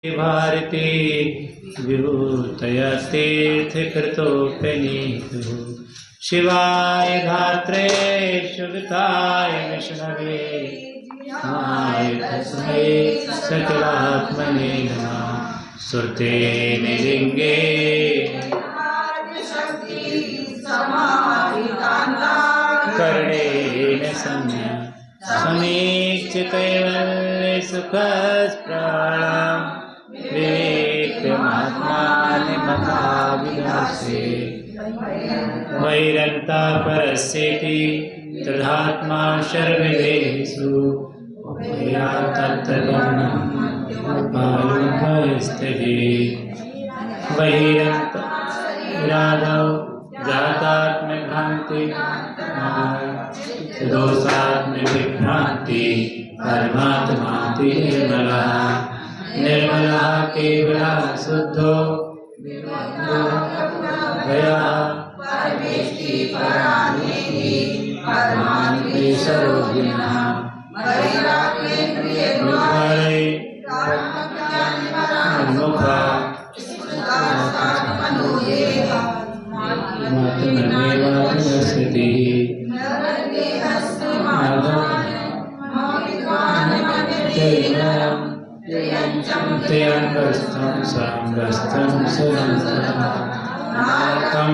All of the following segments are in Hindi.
भारती विभूतया तीर्थकृतोऽप्यनीतुः शिवाय धात्रे शुभताय विष्णवे नाय तस्मै सकलात्मने नमः। सुरते निलिंगे कर्णेन सम्य समीक्ष्य कैवल्य सुखस्प्रणाम् विवेकमात्मानि मताविलासे वैरन्ता परस्येति तदात्मा सर्वदेहेषु उपया तत्तदन्नस्थिति बहिरन्त राधौ जातात्मभ्रान्ति दोषात्मविभ्रान्ति परमात्माति निर्मलः निर्मलः केवलः शुद्धो गया परमात्मेश्वरोऽभिनः मुखा त्यंगस्थं सांगस्थं सुरंस्थं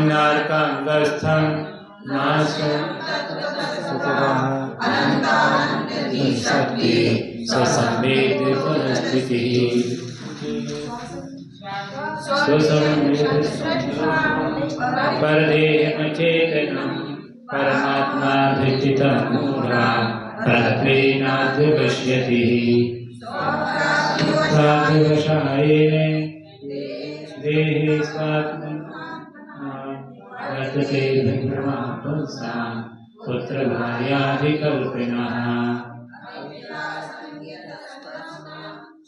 नारकांगस्थं नाशं शक्ति ससंवेद परिस्थिति परदेह चेतनं परमात्मा भित्तितं मूढा परत्वेनाद् पश्यति साधुवशायेन देहे स्वात्मते विभ्रमा पुंसां पुत्रभार्यादिकल्पिनः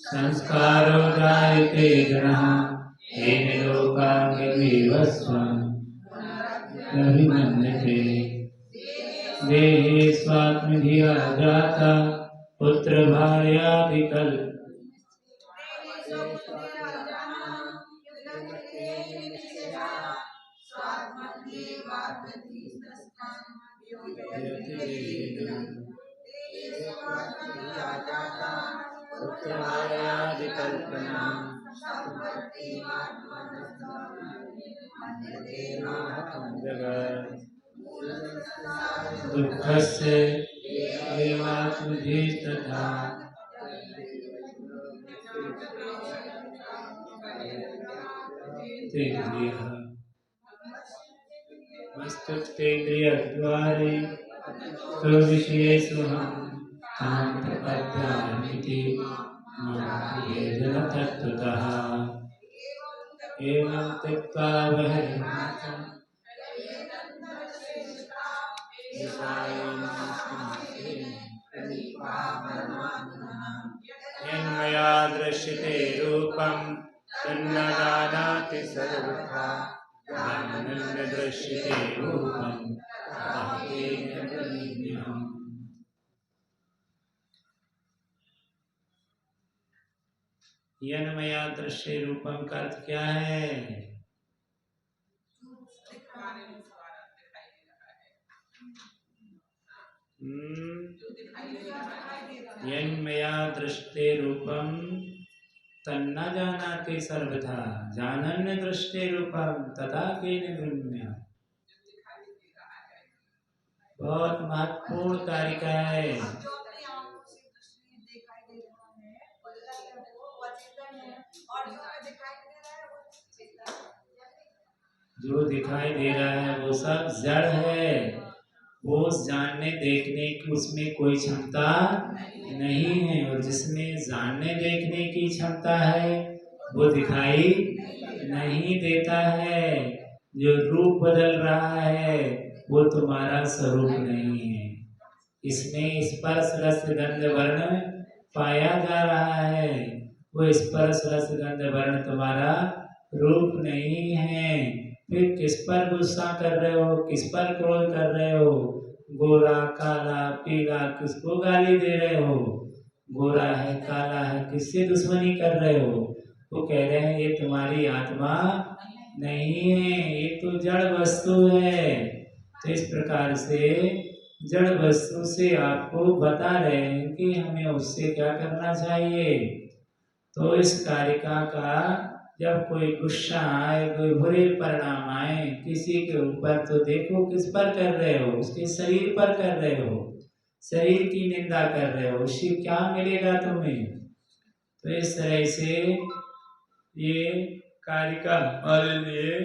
संस्कारो जायते जनः येन लोकाङ्गविवस्वम् अभिमन्यते देहे स्वात्मधिया जाता पुत्रभार्यादिकल्पिनः दुःखस्य एवात्मधीस्तथा वस्तुस्तेन्द्रियद्वारे स्वविषयेषु तां प्रपद्यामीति येन तत्त्वतः एवं त्यक्त्वा बहिर्मुखं यन्मया दृश्यते रूपं तन्न जानाति सर्वथा ज्ञानेन दृश्यते रूपं तथैव ब्रह्मम्। यन्मया दृश्य रूपम का अर्थ क्या है? यन्मया दृष्टे रूपम तन्न जानाति सर्वथा जानन्य दृष्टे रूपम तथा केन ब्रह्म। बहुत महत्वपूर्ण कारिका है। जो दिखाई दे रहा है वो सब जड़ है, वो जानने देखने की उसमें कोई क्षमता नहीं है, और जिसमें जानने देखने की क्षमता है वो दिखाई नहीं देता है। जो रूप बदल रहा है वो तुम्हारा स्वरूप नहीं है। इसमें स्पर्श रस गंध वर्ण पाया जा रहा है, वो स्पर्श रस गंध वर्ण तुम्हारा रूप नहीं है। फिर किस पर गुस्सा कर रहे हो, किस पर क्रोध कर रहे हो? गोरा काला पीला किसको गाली दे रहे हो? गोरा है काला है किससे दुश्मनी कर रहे हो? वो कह रहे हैं ये तुम्हारी आत्मा नहीं है, ये तो जड़ वस्तु है। तो इस प्रकार से जड़ वस्तु से आपको बता रहे हैं कि हमें उससे क्या करना चाहिए। तो इस कारिका का जब कोई गुस्सा आए, कोई बुरे परिणाम आए किसी के ऊपर, तो देखो किस पर कर रहे हो, उसके शरीर पर कर रहे हो, शरीर की निंदा कर रहे हो, उससे क्या मिलेगा तुम्हें। तो इस तरह से ये कारिका हमारे लिए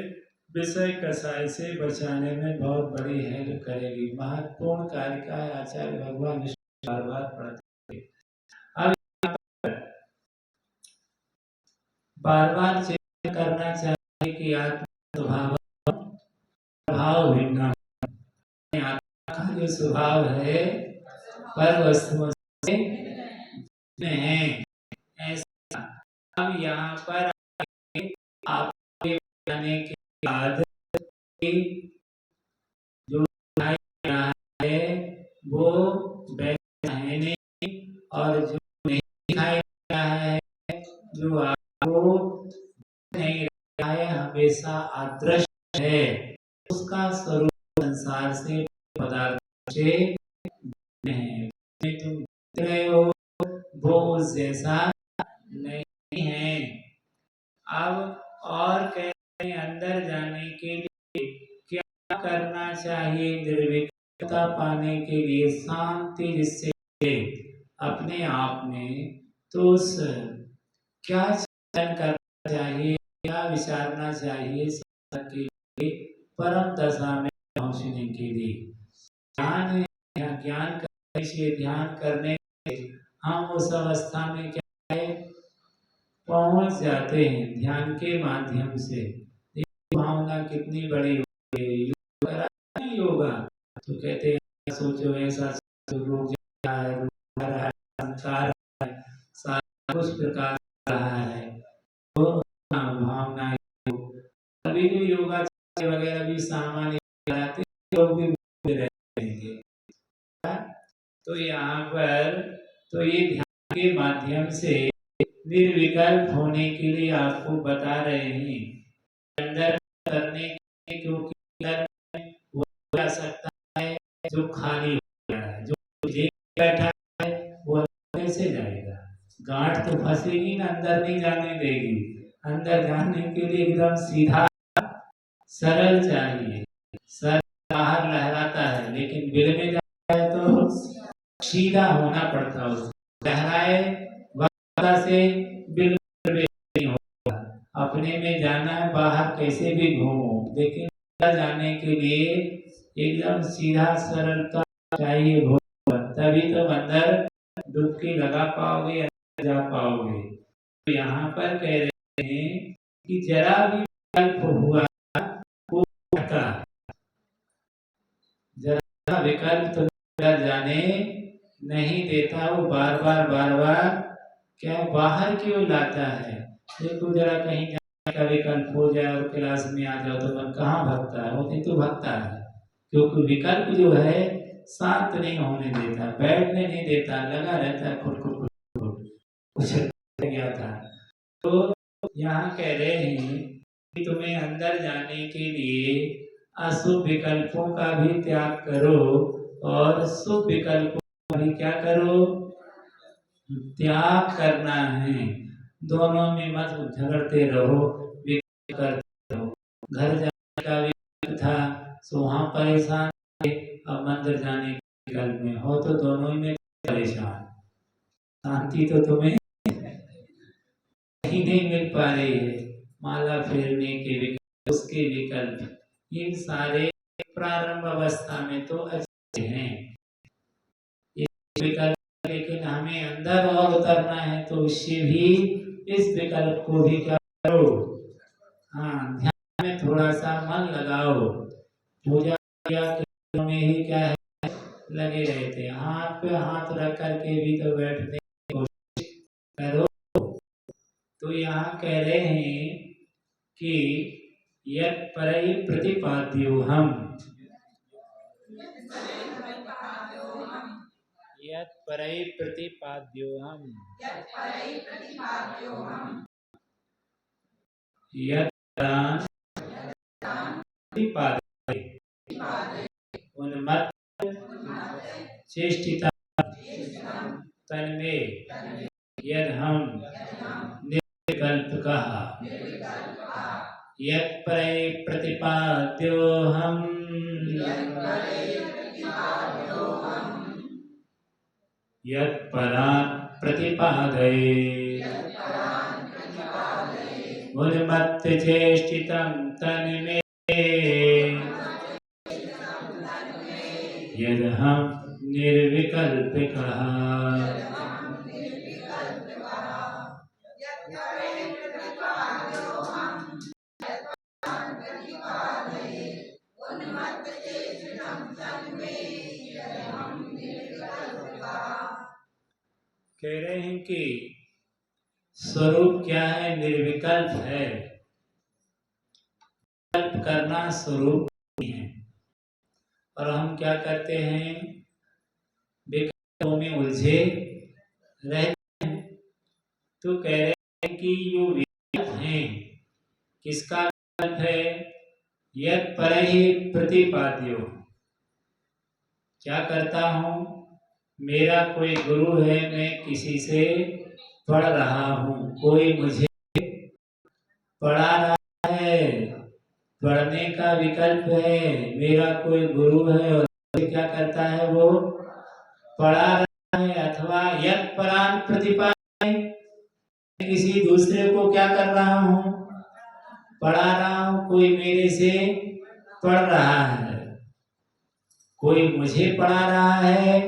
विषय कसाय से बचाने में बहुत बड़ी हेल्प करेगी। महत्वपूर्ण कारिका है, आचार्य भगवान बार बार पढ़ते। अब बार बार चेक करना चाहिए कि आत्म स्वभाव भाव भिन्न, आत्मा का जो स्वभाव है पर वस्तुओं से है ऐसा। अब यहाँ पर आपके बताने के बाद जो है वो वैसा है नहीं, और जो नहीं दिखाई दे रहा है, जो आपको नहीं रहा है, हमेशा अदृश्य है, उसका स्वरूप संसार से पदार्थ से है। तुम देख रहे हो वो उस जैसा नहीं है। अब और कहते हैं अंदर जाने के लिए क्या करना चाहिए, निर्विकल्पता पाने के लिए, शांति जिससे अपने आप में, तो उस क्या चिंतन करना चाहिए, क्या विचारना चाहिए के लिए, परम दशा में पहुंचने के लिए। ध्यान ज्ञान करने से, ध्यान करने से हम उस अवस्था में क्या है पहुंच जाते हैं ध्यान के माध्यम से। भावना कितनी बड़ी होगा तो कहते हैं सोचो ऐसा रोग रहा है, संसार है, सारा कुछ प्रकार रहा है, तो भावना अभी भी योगा वगैरह भी सामान्य लोग भी रहेंगे। तो यहाँ पर तो ये ध्यान के माध्यम से निर्विकल्प होने के लिए आपको बता रहे हैं। अंदर करने के क्योंकि वो जा सकता है जो खाली हो गया है, जो बैठा है वो कैसे जाएगा, गांठ तो फंसेगी ना, अंदर नहीं जाने देगी। अंदर जाने के लिए एकदम सीधा सरल चाहिए, सर बाहर लहराता है लेकिन बिल में जाता है तो सीधा होना पड़ता है, लहराए से बिल्कुल नहीं होगा। अपने में जाना है, बाहर कैसे भी घूमो, लेकिन जाने के लिए एकदम सीधा सरलता चाहिए, तभी तो अंदर डुबकी लगा पाओगे, अंदर जा पाओगे। तो यहाँ पर कह रहे हैं कि जरा भी विकल्प हुआ का जरा विकल्प तो जाने नहीं देता, वो बार बार क्या बाहर क्यों लाता है। देखो जरा कहीं जाने का विकल्प हो जाए और क्लास में आ जाओ तो मन कहाँ भगता है, वो तो भगता है, क्योंकि विकल्प जो है शांत नहीं होने देता, बैठने नहीं देता, लगा रहता है खुद कुछ गया था। तो यहाँ कह रहे हैं कि तुम्हें अंदर जाने के लिए अशुभ विकल्पों का भी त्याग करो और शुभ विकल्पों का भी क्या करो, त्याग करना है। दोनों में मत झगड़ते रहो, करते रहो। घर जाने का विकल्प था तो वहाँ परेशान थे, अब मंदिर जाने के विकल्प में हो तो दोनों ही में परेशान। शांति तो तुम्हें नहीं मिल पा रही है। माला फेरने के विकल्प, उसके विकल्प, ये सारे प्रारंभ अवस्था में तो अच्छे हैं ये विकल्प, लेकिन हमें अंदर और उतरना है तो इससे भी इस विकल्प को भी क्या करो, हाँ ध्यान में थोड़ा सा मन लगाओ। पूजा में ही क्या है लगे रहते, हाथ पे हाथ रख करके भी तो बैठने की कोशिश करो। तो यहाँ कह रहे हैं कि यत् परैः प्रतिपाद्योऽहम्, यत् परैः प्रतिपाद्योऽहम्, यत् परान् प्रतिपादये उन्मत्त चेष्टितं तन्मे यदहं निर्विकल्पकः यत्परे प्रतिपाद्योऽहम् यत्परान् प्रतिपादये उन्मत्त चेष्टितं तन्मे यदहं निर्विकल्पकः कह रहे हैं कि स्वरूप क्या है? निर्विकल्प है। विकल्प करना स्वरूप नहीं है। और हम क्या करते हैं? विकल्पों में उलझे रहते हैं। तो कह रहे हैं कि जो विकल्प है, किसका विकल्प है? यत् परहि प्रतिपाद्यो। क्या करता हूँ? मेरा कोई गुरु है, मैं किसी से पढ़ रहा हूँ, कोई मुझे पढ़ा रहा है, पढ़ने का विकल्प है। मेरा कोई गुरु है और क्या करता है? वो पढ़ा रहा है। अथवा यत् परान् प्रतिपादये, किसी दूसरे को क्या कर रहा हूँ? पढ़ा रहा हूँ। कोई मेरे से पढ़ रहा है, कोई मुझे पढ़ा रहा है,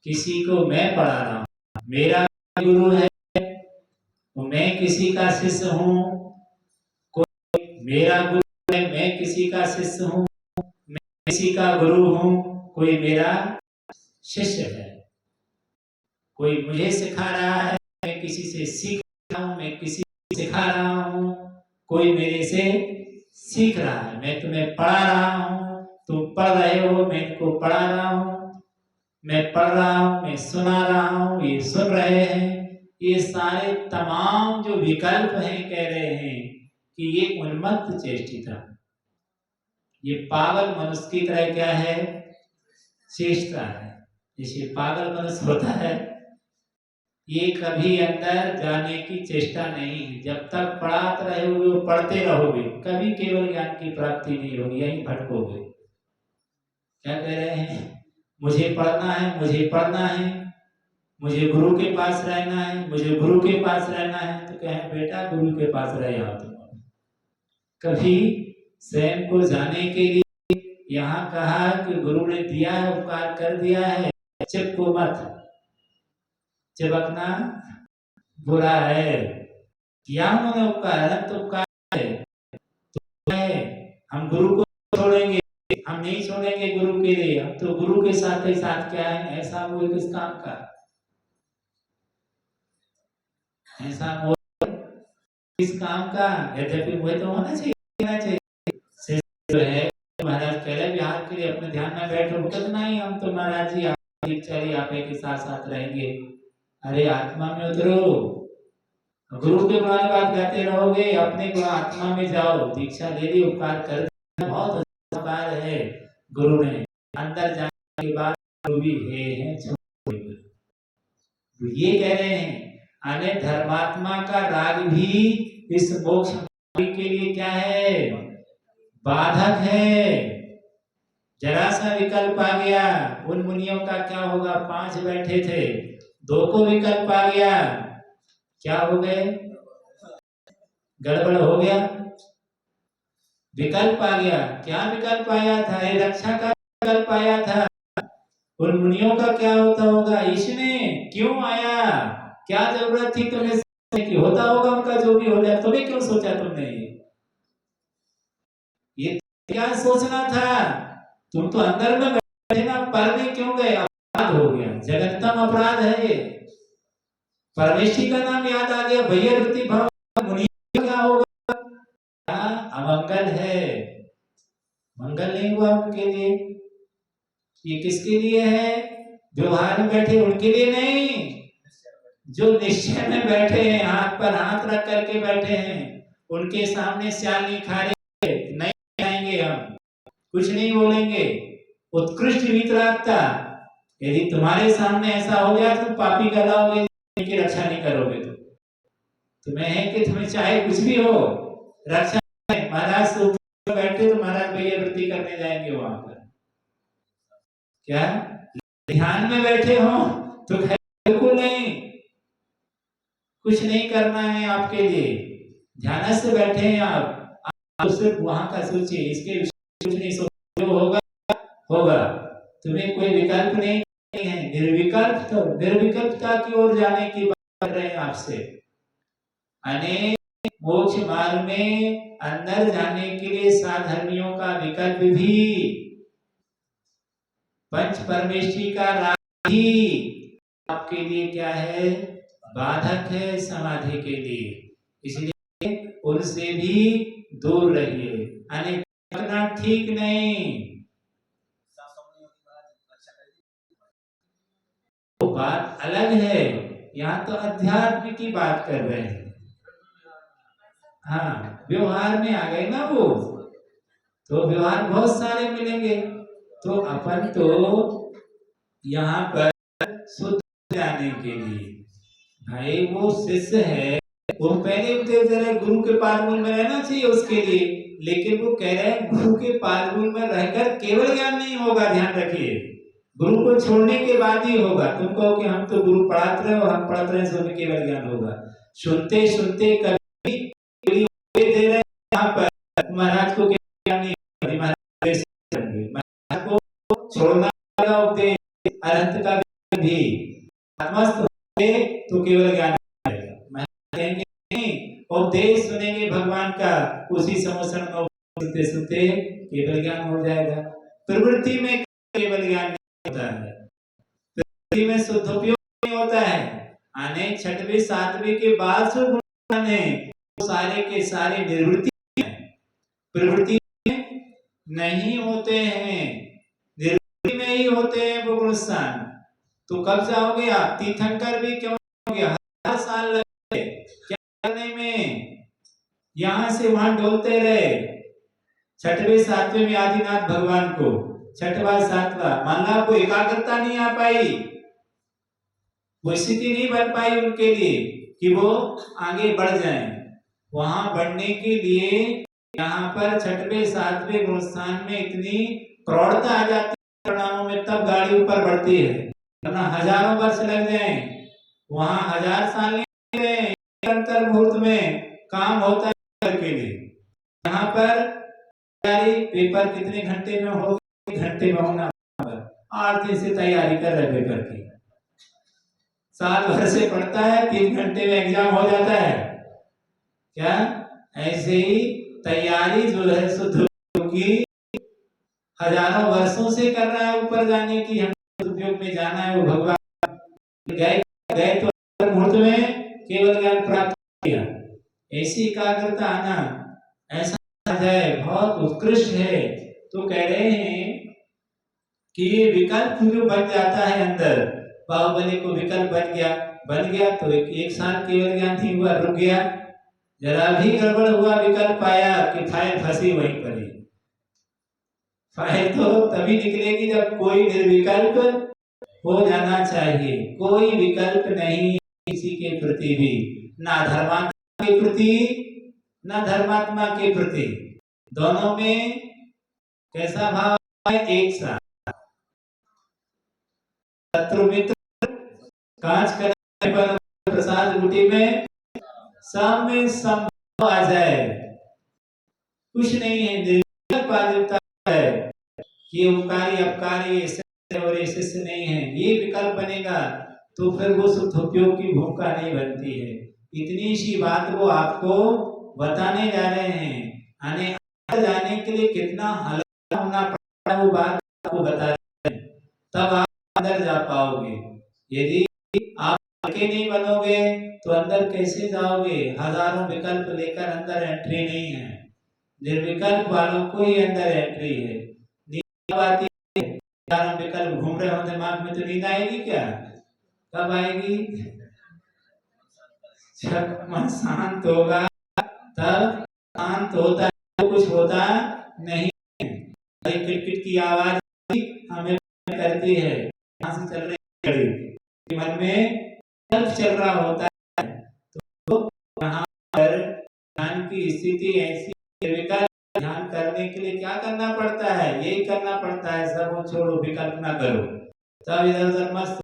किसी को मैं पढ़ा रहा हूँ। मेरा गुरु है तो मैं किसी का शिष्य हूँ, कोई मेरा गुरु है, मैं किसी का शिष्य हूँ, मैं किसी का गुरु हूँ, कोई मेरा शिष्य है। कोई मुझे सिखा रहा है, मैं किसी से सीख रहा हूँ, मैं किसी को सिखा रहा हूँ, कोई मेरे से सीख रहा है। मैं तुम्हें पढ़ा रहा हूँ, तुम पढ़ रहे हो, मैं इनको पढ़ा रहा हूँ। मैं पढ़ रहा हूँ, मैं सुना रहा हूँ, ये सुन रहे हैं। ये सारे तमाम जो विकल्प हैं, कह रहे हैं कि ये उन्मत्त चेष्टिता, ये पागल मनुष्य की तरह क्या है? चेष्टा है। जैसे पागल मनुष्य होता है, ये कभी अंदर जाने की चेष्टा नहीं है। जब तक पढ़ाते रहोगे, पढ़ते रहोगे, कभी केवल ज्ञान की प्राप्ति नहीं होगी, यही भटकोगे। क्या कह रहे हैं? मुझे पढ़ना है, मुझे पढ़ना है, मुझे गुरु के पास रहना है, मुझे गुरु के पास रहना है। तो कहें बेटा गुरु के पास रहे आओ तुम। कभी स्वयं को जाने के लिए यहाँ कहा कि गुरु ने दिया है, उपकार कर दिया है, चिपको मत, चिपकना बुरा है। किया उन्होंने उपकार, तो उपकार है। तो है हम गुरु को छोड़ेंगे, हम नहीं छोड़ेंगे गुरु के लिए। हम तो गुरु के साथ ही साथ क्या है? ऐसा वो किस काम का? ऐसा वो किस काम का? यद्यपि वो तो होना चाहिए। जो है महाराज कह रहे बिहार के लिए अपने ध्यान में बैठो, कितना ही हम तो महाराज जी आप के साथ साथ रहेंगे। अरे आत्मा में उतरो, गुरु के गुण बात गाते रहोगे, अपने गुण आत्मा में जाओ। दीक्षा ले ली, उपकार कर दिया, बहुत अच्छा उपकार है गुरु ने। अंदर जाने के बाद गुरु भी है तो ये कह रहे हैं अने धर्मात्मा का राग भी इस मोक्ष के लिए क्या है? बाधक है। जरा सा विकल्प आ गया, उन मुनियों का क्या होगा? 5 बैठे थे, 2 को विकल्प आ गया, क्या हो गए? गड़बड़ हो गया। विकल्प आ गया। क्या विकल्प आया था? रक्षा का विकल्प आया था। उन मुनियों का क्या होता होगा? इसमें क्यों आया? क्या जरूरत थी तुम्हें कि होता होगा उनका जो भी हो जाए, तुम्हें क्यों सोचा तुमने? ये क्या सोचना था? तुम तो अंदर में बैठे ना, पर में क्यों गए? अपराध हो गया, जगन्यतम अपराध है ये। परमेश्वरी का नाम याद आ गया, भैया वृत्ति भाव, मुनि क्या होगा? अमंगल है, मंगल नहीं हुआ उनके लिए। ये किसके लिए है? व्यवहार में बैठे उनके लिए नहीं, जो निश्चय में बैठे हैं, हाथ पर हाथ रख करके बैठे हैं, उनके सामने स्याल नहीं खा रहे, नहीं खाएंगे हम, कुछ नहीं बोलेंगे। उत्कृष्ट वीतरागता, यदि तुम्हारे सामने ऐसा हो गया तो पापी कहलाओगे, की रक्षा नहीं करोगे तो तुम्हें है कि तुम्हें चाहे कुछ भी हो रक्षा। महाराज से ऊपर बैठे तो महाराज भैया वृत्ति करने जाएंगे वहां पर, क्या ध्यान में बैठे हो तो बिल्कुल नहीं, कुछ नहीं करना है आपके लिए, ध्यान से बैठे हैं आप सिर्फ वहां का सोचिए, इसके कुछ नहीं सोचो, होगा होगा, तुम्हें कोई विकल्प नहीं है, निर्विकल्प, तो निर्विकल्पता की ओर जाने की बात कर रहे हैं आपसे। अनेक मोक्ष मार्ग में अंदर जाने के लिए साधर्मियों का विकल्प भी पंच परमेष्ठी का राग ही आपके लिए क्या है, बाधक है समाधि के लिए, इसलिए उनसे भी दूर रहिए। अनेक करना ठीक नहीं, वो बात अलग है, यहाँ तो अध्यात्म की बात कर रहे हैं। हाँ, व्यवहार में आ गए ना वो, तो व्यवहार बहुत सारे मिलेंगे, तो अपन तो यहाँ पर शुद्ध जाने के लिए, भाई वो शिष्य है, वो पहले उपदेश दे रहे गुरु के पालमूल में रहना चाहिए उसके लिए, लेकिन वो कह रहे हैं गुरु के पालमूल में रहकर केवल ज्ञान नहीं होगा, ध्यान रखिए, गुरु को छोड़ने के बाद ही होगा। तुम कहो कि हम तो गुरु पढ़ाते रहे और हम पढ़ते रहे सो केवल ज्ञान होगा, सुनते सुनते कभी दे रहे यहाँ पर महाराज को ज्ञान नहीं, महाराज को छोड़ना का उपदेश, अनंत का भी आत्मस्थ तो केवल ज्ञान कहेंगे नहीं, उपदेश सुनेंगे भगवान का, उसी समोसन में सुनते सुनते केवल ज्ञान हो जाएगा। प्रवृत्ति में केवल ज्ञान नहीं होता है, प्रवृत्ति में शुद्ध उपयोग नहीं होता है, आने छठवीं सातवीं के बाद शुभ सारे के सारे निर्वृत्ति प्रवृत्ति नहीं होते हैं, निर्वृत्ति में ही होते हैं वो गुणस्थान। तो कब जाओगे आप, तीर्थंकर भी क्यों हो गया, हर साल लगे क्या करने में, यहां से वहां डोलते रहे, छठवें सातवें में आदिनाथ भगवान को, छठवा सातवा मानला को एकाग्रता नहीं आ पाई, वो स्थिति नहीं बन पाई उनके लिए कि वो आगे बढ़ जाएं। वहां बढ़ने के लिए यहाँ पर छठवें सातवें गुणस्थान में इतनी प्रौढ़ता आ जाती है परिणामों में, तब गाड़ी ऊपर बढ़ती है, वरना हजारों वर्ष लग जाए, वहां 1000 साल नहीं लगे, अंतर मुहूर्त में काम होता है के लिए। यहाँ पर पेपर कितने घंटे में हो, घंटे में होना, 8 दिन से तैयारी कर रहे पेपर की, साल भर से पढ़ता है, 3 घंटे में एग्जाम हो जाता है, क्या ऐसे ही तैयारी जो है शुद्ध की हजारों वर्षों से कर रहा है ऊपर जाने की, हम उपयोग में जाना है, वो भगवान गए तो मुहूर्त में केवल ज्ञान प्राप्त किया, ऐसी एकाग्रता आना ऐसा है बहुत उत्कृष्ट है। तो कह रहे हैं कि विकल्प जो बन जाता है अंदर, बाहुबली को विकल्प बन गया तो एक साल केवल ज्ञान नहीं हुआ, रुक गया, जरा भी गड़बड़ हुआ विकल्प आया कि फाइल फंसी वहीं पर ही, फाइल तो तभी निकलेगी जब कोई निर्विकल्प हो जाना चाहिए, कोई विकल्प नहीं किसी के प्रति भी, ना धर्मात्मा के प्रति ना धर्मात्मा के प्रति, दोनों में कैसा भाव है, एक साथ, शत्रु मित्र कांच करने पर प्रसाद बूटी में सब में संभव आ जाए, कुछ नहीं है, निर्विकल्प आदित्य है कि उपकारी अपकारी और ऐसे नहीं है, ये विकल्प बनेगा तो फिर वो शुद्ध उपयोग की भूमिका नहीं बनती है। इतनी सी बात वो आपको बताने जा रहे हैं, आने जाने के लिए कितना हल्का होना पड़ता, वो बात आपको बता रहे हैं, तब आप अंदर जा पाओगे। यदि आप हल्के नहीं बनोगे तो अंदर कैसे जाओगे, हजारों विकल्प लेकर अंदर एंट्री नहीं है, निर्विकल्प वालों को ही अंदर एंट्री है। विकल्प घूम रहे हो दिमाग में तो नींद आएगी क्या, कब आएगी, जब मन शांत होगा तब शांत होता है, कुछ होता नहीं है। किटकिट की आवाज हमें करती है, यहाँ से चल रही है, मन में चल रहा होता है। तो यहाँ पर ध्यान की स्थिति ऐसी विकल्प ध्यान करने के लिए क्या करना पड़ता है? यही करना पड़ता है, सब छोड़ो, विकल्प ना करो, तब इधर उधर मत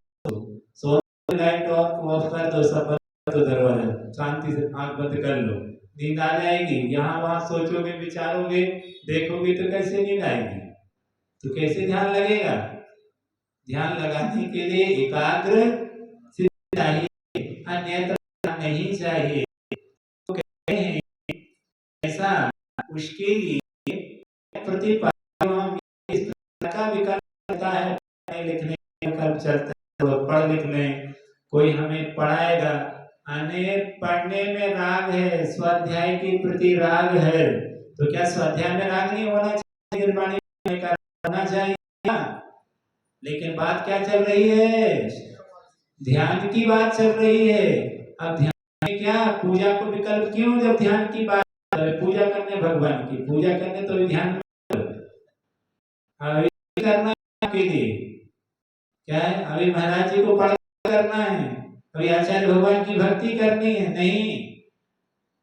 सो, लाइट ऑफ कर दो, सब तो दरवाजा शांति से आंख बंद कर लो, नींद आ जाएगी। यहाँ वहां सोचोगे, विचारोगे, देखोगे तो कैसे नींद आएगी? तो कैसे ध्यान लगेगा? ध्यान लगाने के लिए एकाग्र चाहिए, अन्यथा नहीं चाहिए। तो कहते हैं ऐसा उसके लिए प्रतिपादन इस तरह का विकल्प चलता है, लिखने का विकल्प चलता है, तो पढ़ लिख लें, कोई हमें पढ़ाएगा, पढ़ने में राग है, स्वाध्याय के प्रति राग है, तो क्या स्वाध्याय में राग नहीं होना चाहिए? गुरबाणी का होना चाहिए। लेकिन बात क्या चल रही है? ध्यान की बात चल रही है। अब ध्यान में क्या, पूजा को विकल्प क्यों? जब ध्यान की बात, पूजा करने, भगवान की पूजा करने, तो ध्यान अभी करना है के लिए क्या है? अभी महाराज जी को पढ़ करना है, अभी आचार्य भगवान की भक्ति करनी है, नहीं।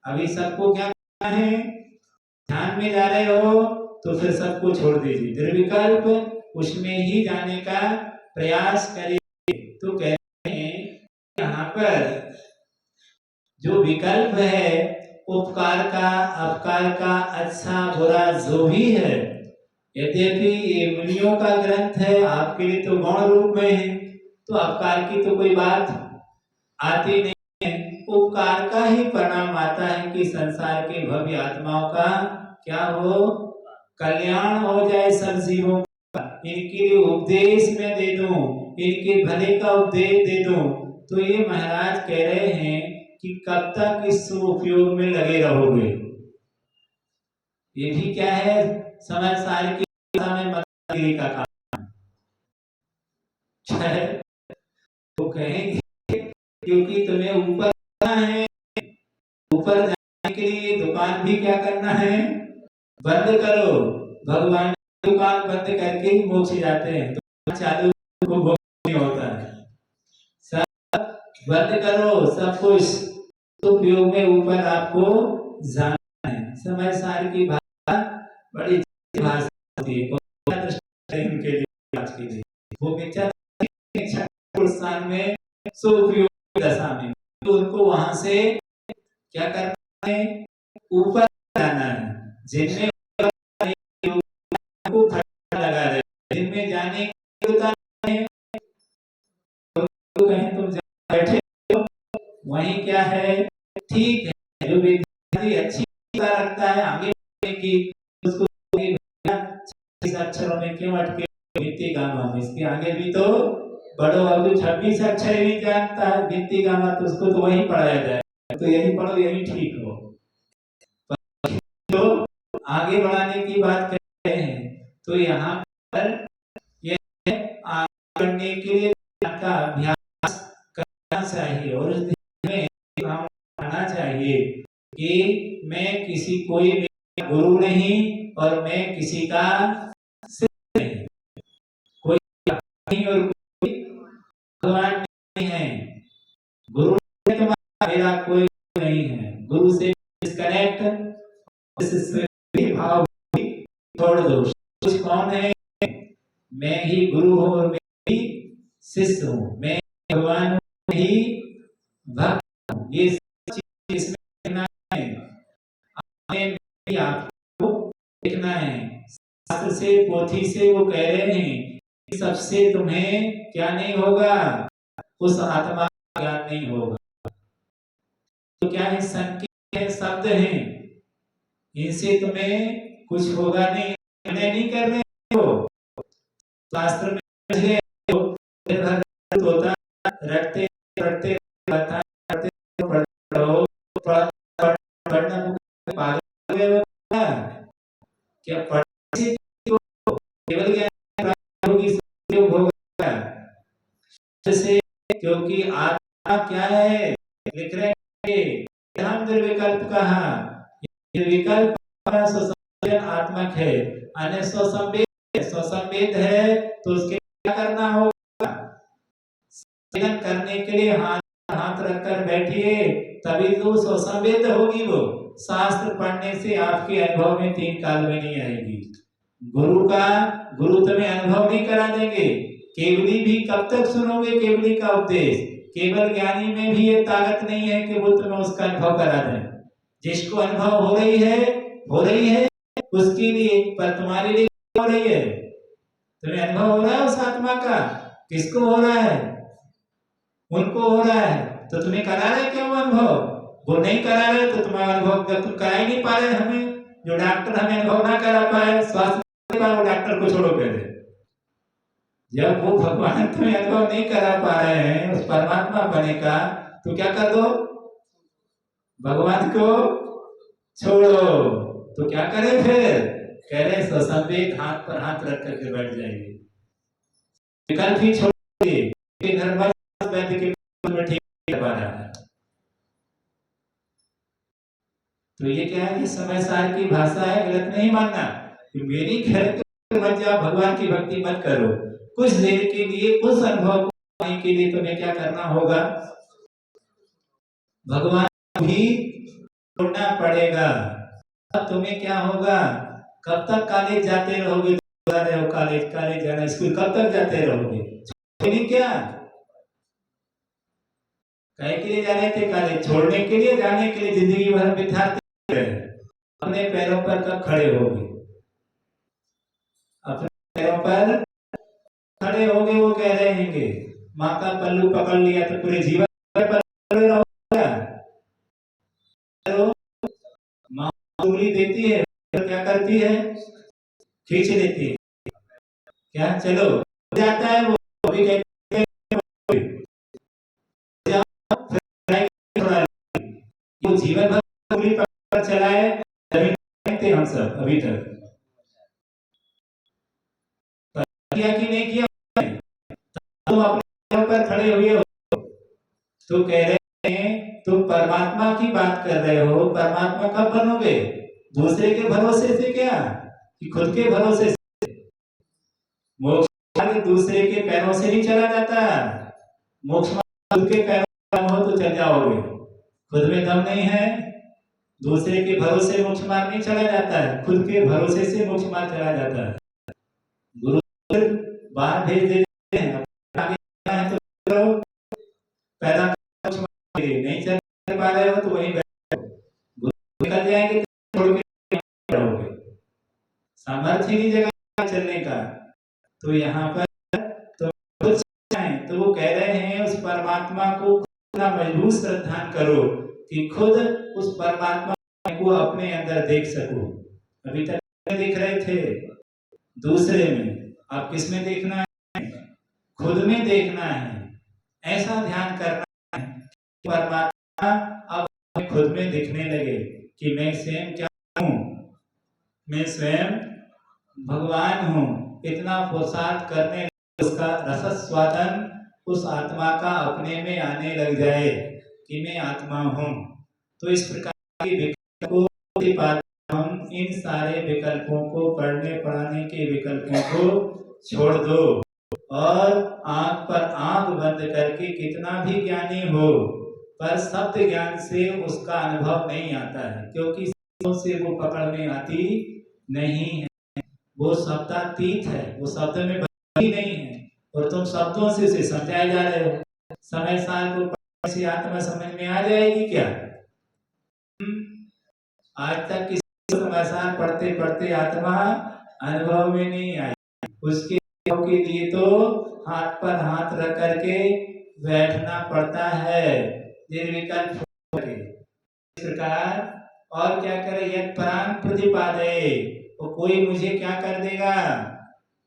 अभी सबको क्या करना है? ध्यान में जा रहे हो तो फिर सबको छोड़ दीजिए, निर्विकल्प उसमें ही जाने का प्रयास करिए। तो कहते हैं यहाँ पर जो विकल्प है, उपकार का, अपकार का, अच्छा बुरा जो भी है, यद्यपि ये मुनियों का ग्रंथ है, आपके लिए तो गौण रूप में है, तो अपकार की तो कोई बात आती नहीं है। उपकार का ही परिणाम आता है कि संसार के भव्य आत्माओं का क्या हो, कल्याण हो जाए, सब जीवों का। इनके लिए उपदेश में दे दूं, इनके भले का उपदेश दे दूं। तो ये महाराज कह रहे हैं कि कब तक इस उपयोग में लगे रहोगे? ये भी क्या है, समझदारी की भाषा में मतगिरी का काम है। तो कहेंगे क्योंकि तुम्हें ऊपर जाना है, ऊपर जाने के लिए दुकान भी क्या करना है? बंद करो। भगवान दुकान बंद करके ही मोक्ष जाते हैं, तो चालू को भोग नहीं होता है। सब बंद करो, सब कुछ उपयोग में ऊपर आपको जाना है। समझदार की भाषा बड़ी भाषा होती है इनके लिए, आज के लिए वो मिथ्या स्थान में सुपयोग दशा में, तो उनको वहां से क्या करना है? ऊपर जाना है। जिनमें लगा रहे, जिनमें जाने की है, तो कहीं तुम बैठे हो, वहीं क्या है, ठीक है। जो विद्यार्थी अच्छी रखता है आगे की, उसको अक्षरों में क्यों अटके, गिनती गामा में, इसके आगे भी तो बढ़ो। अब जो 26 अक्षर नहीं जानता है गिनती गामा, तो उसको तो वही पढ़ाया जाए, तो यही पढ़ो, यही ठीक हो। तो आगे बढ़ाने की बात कर रहे हैं, तो यहाँ पर यह करने के लिए का अभ्यास करना चाहिए, और उसमें आना चाहिए कि मैं किसी, कोई गुरु नहीं और मैं किसी का शिष्य नहीं, कोई नहीं और कोई भगवान नहीं है। गुरु तुम्हारा, मेरा कोई नहीं है। गुरु से डिस्कनेक्ट, भाव छोड़ दो। कुछ कौन है? मैं ही गुरु हूँ और मैं ही शिष्य हूँ, मैं भगवान हूँ, मैं ही भक्त हूँ। ये चीज इसमें देखना है, आपको देखना है। शास्त्र से, पोथी से वो कह रहे हैं कि सबसे तुम्हें क्या नहीं होगा? उस आत्मा का ज्ञान नहीं होगा। तो क्या है? संकेत है, शब्द है, इनसे तुम्हें कुछ होगा नहीं, नहीं कर रहे हो। शास्त्र में होता, रटते पढ़ते पढ़ना पागल क्या पढ़ने केवल ज्ञान होगा, जैसे क्योंकि आत्मा क्या है, लिख रहे हैं हम निर्विकल्प कहा, निर्विकल्प आत्मक है, अन्य स्वसंवेद है, तो उसके क्या करना होगा? संवेदन करने के लिए हाथ रखकर बैठिए, तभी तो स्वसंवेद होगी। वो शास्त्र पढ़ने से आपके अनुभव में 3 काल में नहीं आएगी। गुरु तुम्हें अनुभव नहीं करा देंगे। केवली भी कब तक सुनोगे केवली का उपदेश? केवल ज्ञानी में भी ये ताकत नहीं है कि वो तुम्हें उसका अनुभव करा दे। जिसको अनुभव हो रही है उसके लिए, पर तुम्हारे लिए हो रही है? तुम्हें अनुभव हो रहा है उस आत्मा का? किसको हो रहा है? उनको हो रहा है। तो तुम्हें करा रहे क्या वो अनुभव? वो नहीं करा रहे तो तुम्हारा अनुभव जब तुम करा ही नहीं पा रहे, हमें जो डॉक्टर हमें अनुभव ना करा पाए, स्वास्थ्य का, वो डॉक्टर को छोड़ो पहले। जब वो भगवान तुम्हें अनुभव नहीं करा पा रहे हैं उस परमात्मा बने का, तो क्या कर दो? भगवान को छोड़ो। तो क्या करें फिर? कह रहे स्वसंवेद हाथ पर हाथ रख करके बैठ जाएंगे, विकल्प ही छोड़ दिए, घर में बैठ के ठीक कर पा रहा है। तो ये क्या है? ये समय सार की भाषा है, गलत नहीं मानना कि मेरी घर मत जाओ, भगवान की भक्ति मत करो। कुछ देर के लिए उस अनुभव को पाने के लिए तुम्हें क्या करना होगा? भगवान भी छोड़ना पड़ेगा। अब तुम्हें क्या होगा? कब तक कॉलेज जाते रहोगे? कॉलेज जाना, स्कूल कब तक जाते रहोगे? छोड़ेंगे क्या? कहे के लिए जा रहे थे कॉलेज? छोड़ने के लिए, जाने के लिए? जिंदगी भर बिताते रहे, अपने पैरों पर कब खड़े होगे? अपने पैरों पर खड़े होगे। वो कह रहे हैं माँ का पल्लू पकड़ लिया तो पूरे जीवन पर खड़े रहोगे। माँ उंगली देती है तो क्या करती है? खींच लेती है। क्या चलो जाता है वो भी कहते हैं वो जीवन भर उंगली पकड़ चलाए, तभी हम सब अभी तक किया कि नहीं किया? तुम अपने ऊपर खड़े हुए हो तो कह रहे हैं तुम परमात्मा की बात कर रहे हो। परमात्मा कब बनोगे? दूसरे के भरोसे से क्या, कि खुद के भरोसे से? मोक्ष दूसरे के पैरों से नहीं चला जाता। मोक्ष खुद के पैरों हो तो चल जाओगे, खुद में दम नहीं है। दूसरे के भरोसे मोक्ष मार्ग नहीं चला जाता है, खुद के भरोसे से मोक्ष मार्ग चला जाता है। गुरु बाहर भेज देते हैं, आगे तो पैदा नहीं चल पा रहे हो तो वहीं निकल जाएंगे, छोड़ के रहोगे। सामर्थ्य की जगह चलने का। तो यहाँ पर तो वो कह रहे हैं उस परमात्मा को मजबूत श्रद्धा करो कि खुद उस परमात्मा को अपने अंदर देख सको। अभी तक देख रहे थे दूसरे में, आप किस में देखना है? खुद में देखना है। ऐसा ध्यान करना है परमात्मा अब खुद में दिखने लगे कि मैं स्वयं क्या हूँ, मैं स्वयं भगवान हूँ। इतना पुरुषार्थ करने उसका रसस्वादन उस आत्मा का अपने में आने लग जाए कि मैं आत्मा हूँ। तो इस प्रकार के विकल्पों हम इन सारे विकल्पों को, पढ़ने पढ़ाने के विकल्पों को छोड़ दो और आंख पर आंख बंद करके, कितना भी ज्ञानी हो पर शब्द ज्ञान से उसका अनुभव नहीं आता है, क्योंकि से वो पकड़ में आती नहीं है। वो शब्दातीत है, वो शब्द में बंदी नहीं है और तुम शब्दों से उसे समझाए जा रहे हो। समय साल को ऐसी आत्मा समझ में आ जाएगी क्या? आज तक किसी को समय साल पढ़ते पढ़ते आत्मा अनुभव में नहीं आई। उसके के लिए तो हाथ पर हाथ रख करके बैठना पड़ता है, निर्विकल्प इस प्रकार। और क्या करे? यद प्राण प्रतिपादे, तो कोई मुझे क्या कर देगा?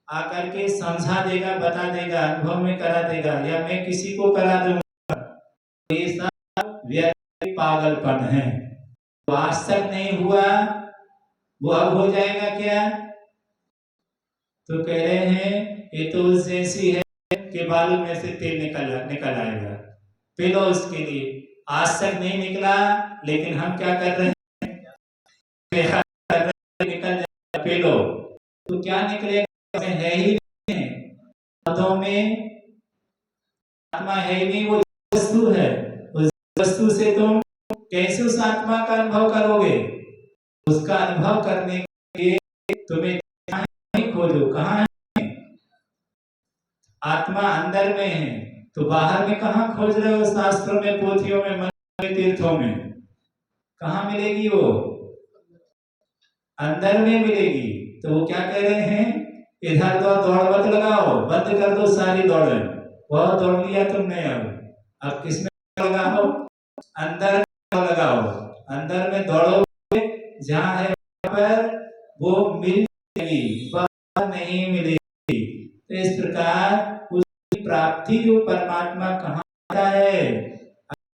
आकर के समझा देगा, बता देगा, अनुभव में करा देगा, या मैं किसी को करा दूंगा। ये सब व्यर्थ पागलपन है। तो आज तक नहीं हुआ, वो अब हो जाएगा क्या? तो कह रहे हैं ये तो जैसी है कि बालू में से तेल निकल आएगा, पी लो उसके लिए। आज तक नहीं निकला, लेकिन हम क्या कर रहे हैं? निकल जाए पी लो तो क्या निकलेगा, है ही नहीं, पौधों में आत्मा है ही नहीं, वो वस्तु है। उस वस्तु से तुम कैसे उस आत्मा का अनुभव करोगे? उसका अनुभव करने के लिए तुम्हें नहीं खोजो, कहाँ है आत्मा? अंदर में है, तो बाहर में कहाँ खोज रहे हो? शास्त्रों में, पोथियों में, मंदिरों में, तीर्थों में कहाँ मिलेगी वो? अंदर में मिलेगी। तो वो क्या कह रहे हैं, इधर दौड़ मत लगाओ, बंद कर दो सारी दौड़, बहुत दौड़ लिया तुमने, अब किसमें लगाओ? अंदर में लगाओ, अंदर में दौड़ो, जहाँ है पर वो मिल जाएगी, बाहर नहीं मिलेगी। तो इस प्रकार उसकी प्राप्ति जो परमात्मा कहाँ आता है?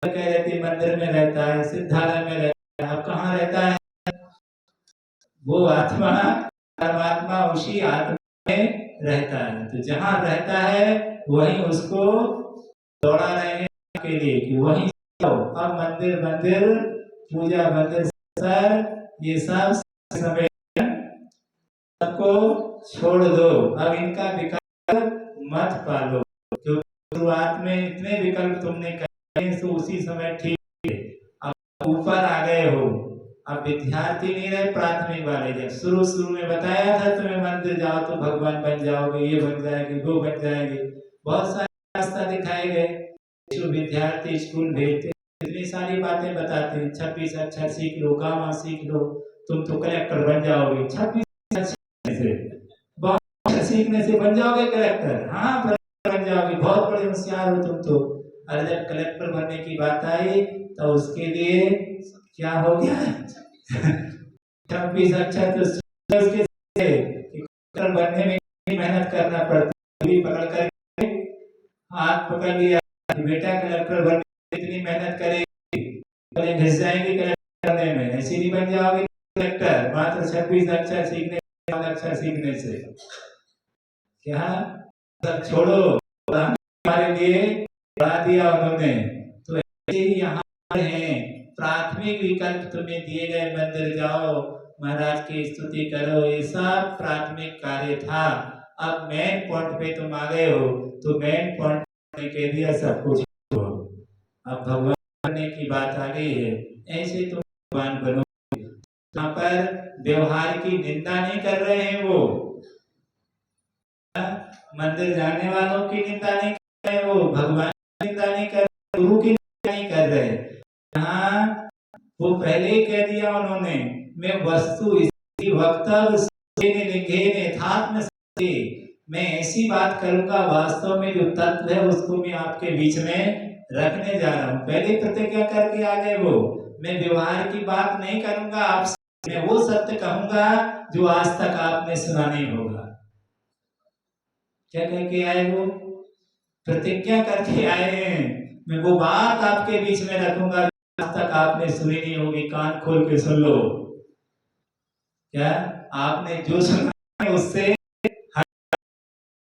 कह रहे थे मंदिर में रहता है, सिद्धालय में रहता है, अब कहाँ रहता है? वो आत्मा परमात्मा उसी आत्मा में रहता है। तो जहाँ रहता है वहीं उसको दौड़ा रहे हैं के लिए कि वहीं अब मंदिर मंदिर पूजा मंदिर सर ये सब समय सबको छोड़ दो, अब इनका विकल्प मत पालो, क्योंकि शुरुआत में इतने विकल्प तुमने करे तो उसी समय ठीक है, अब ऊपर आ गए हो, अब विद्यार्थी नहीं रहे प्राथमिक वाले। जब शुरू में बताया था तुम्हें मंदिर जाओ तो भगवान बन जाओगे, ये बन जाएगी, वो बन जाएगी, बहुत सारे रास्ता दिखाए गए। जो विद्यार्थी स्कूल भेजते इतनी सारी बातें बताते, 26 अक्षर सीख लो, गामा सीख लो, तुम तो कलेक्टर बन जाओगे। 26 अक्षर से, बहुत अक्षर सीखने से बन जाओगे कलेक्टर? हाँ बन जाओगे, बहुत बड़े होशियार हो तुम तो। अरे जब कलेक्टर बनने की बात आई तो उसके लिए क्या हो गया? 26 अक्षर तो उसके बनने में मेहनत करना पड़ती, पकड़ कर हाथ पकड़ लिया, बेटा कलेक्टर बनने इतनी मेहनत करेगी, घिस जाएंगे कलेक्टर बनने में, ऐसे नहीं बन जाओगे कलेक्टर मात्र 26 अक्षर सीखने, अक्षर सीखने से। क्या सब छोड़ो, हमारे लिए बढ़ा दिया उन्होंने। तो ऐसे ही यहाँ है, प्राथमिक विकल्प तुम्हें दिए गए, मंदिर जाओ, महाराज की स्तुति करो, ये सब प्राथमिक कार्य था। अब मेन पॉइंट पे तुम आ गए हो, तो मेन पॉइंट के लिए सब कुछ हो। अब भगवान बनने की बात आ गई है, ऐसे तुम भगवान बनो। यहाँ पर व्यवहार की निंदा नहीं कर रहे हैं वो, मंदिर जाने वालों की निंदा नहीं कर रहे, वो भगवान की निंदा नहीं कर रहे, गुरु की निंदा नहीं कर रहे। यहाँ वो पहले ही कह दिया उन्होंने, मैं वस्तु मैं ऐसी बात करूंगा, वास्तव में जो तत्व है उसको मैं आपके बीच में रखने जा रहा हूँ। पहले प्रतिज्ञा करके आ गए वो, मैं व्यवहार की बात नहीं करूंगा आपसे, मैं वो सत्य कहूंगा जो आज तक आपने सुना नहीं होगा। क्या कह के आए वो? प्रतिज्ञा करके आए हैं, मैं वो बात आपके बीच में रखूंगा आज तक आपने सुनी नहीं होगी, कान खोल के सुन लो। क्या आपने जो सुना है उससे